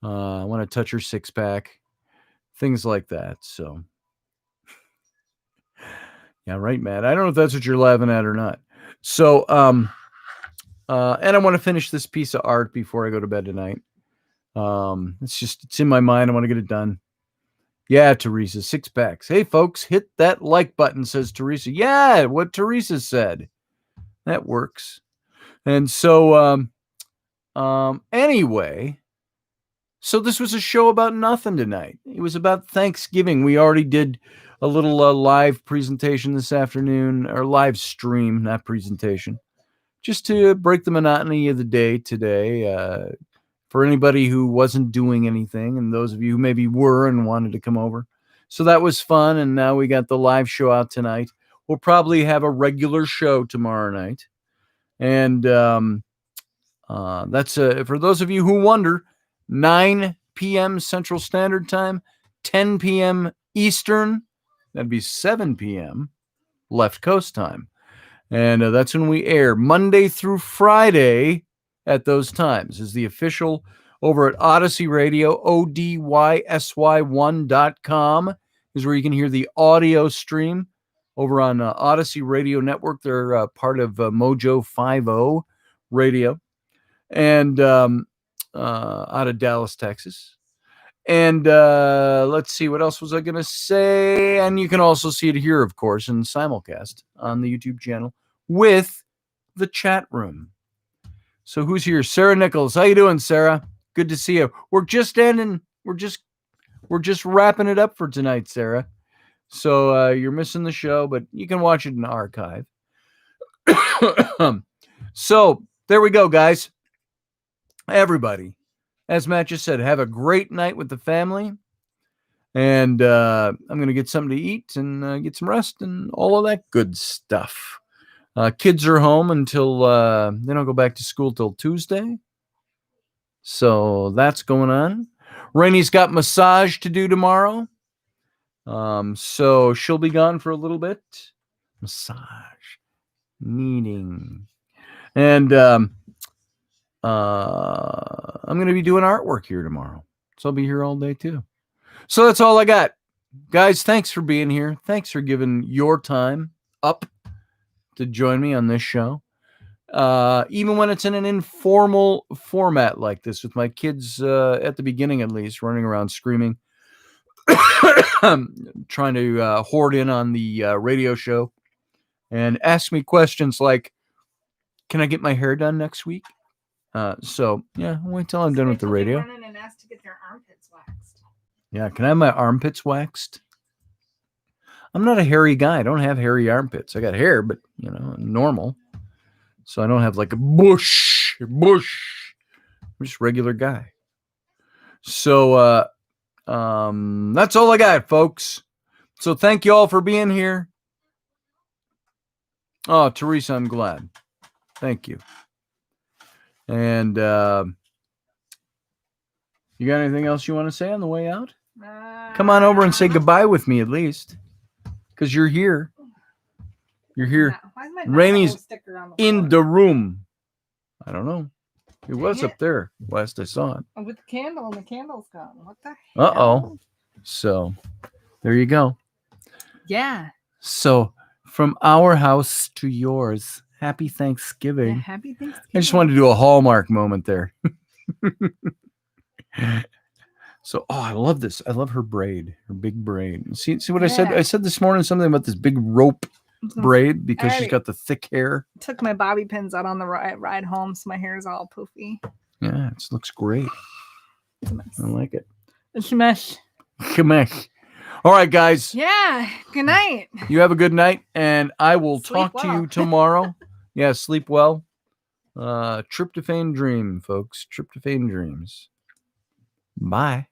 I want to touch her six pack. Things like that. So, yeah, right, Matt. I don't know if that's what you're laughing at or not. So, and I want to finish this piece of art before I go to bed tonight. It's in my mind. I want to get it done. Yeah, Teresa, six packs. Hey, folks, hit that like button, says Teresa. Yeah, what Teresa said. That works. And so, anyway, so this was a show about nothing tonight. It was about Thanksgiving. We already did a little live presentation this afternoon, or live stream, not presentation, just to break the monotony of the day today. For anybody who wasn't doing anything, and those of you who maybe were and wanted to come over. So that was fun, and now we got the live show out tonight. We'll probably have a regular show tomorrow night. And that's for those of you who wonder, 9 p.m. Central Standard Time, 10 p.m. Eastern, that'd be 7 p.m. Left Coast Time. And that's when we air Monday through Friday at those times. Is the official over at Odyssey Radio, ODYSY1.com is where you can hear the audio stream over on Odyssey Radio Network. They're part of Mojo 50 Radio, and out of Dallas, Texas. And let's see, what else was I going to say? And you can also see it here, of course, in simulcast on the YouTube channel with the chat room. So who's here? Sarah Nichols. How you doing, Sarah? Good to see you. We're just ending. We're just wrapping it up for tonight, Sarah. So you're missing the show, but you can watch it in the archive. So there we go, guys. Everybody, as Matt just said, have a great night with the family. And I'm going to get something to eat and get some rest and all of that good stuff. Kids are home until they don't go back to school till Tuesday. So that's going on. Rainey's got massage to do tomorrow. So she'll be gone for a little bit. Massage. Kneading. And I'm going to be doing artwork here tomorrow. So I'll be here all day too. So that's all I got. Guys, thanks for being here. Thanks for giving your time up to join me on this show. Even when it's in an informal format like this, with my kids at the beginning at least running around screaming, trying to hoard in on the radio show and ask me questions like, can I get my hair done next week? So yeah, wait till I'm done with the radio. Run in and ask to get their armpits waxed. Yeah, can I have my armpits waxed? I'm not a hairy guy. I don't have hairy armpits. I got hair, but normal. So I don't have like a bush. I'm just a regular guy. So that's all I got, folks. So thank you all for being here. Oh, Teresa, I'm glad. Thank you. And you got anything else you want to say on the way out? Come on over and say goodbye with me at least, because you're here. You're here. Rainey's in the room. I don't know. It was Dang up there last I saw it. With the candle, and the candle's gone. What the Uh hell? oh. So there you go. Yeah. So from our house to yours, happy Thanksgiving. Yeah, happy Thanksgiving. I just wanted to do a Hallmark moment there. So, I love this. I love her braid, her big braid. See what I said? Yeah. I said this morning something about this big rope braid because she's already- got the thick hair. Took my bobby pins out on the ride home, so my hair is all poofy. Yeah, it looks great. It's a mess. I like it. It's a mess. Come on. All right, guys. Yeah. Good night. You have a good night, and I will Sleep talk to well. you tomorrow. Yeah, sleep well. Tryptophan dream, folks. Tryptophan dreams. Bye.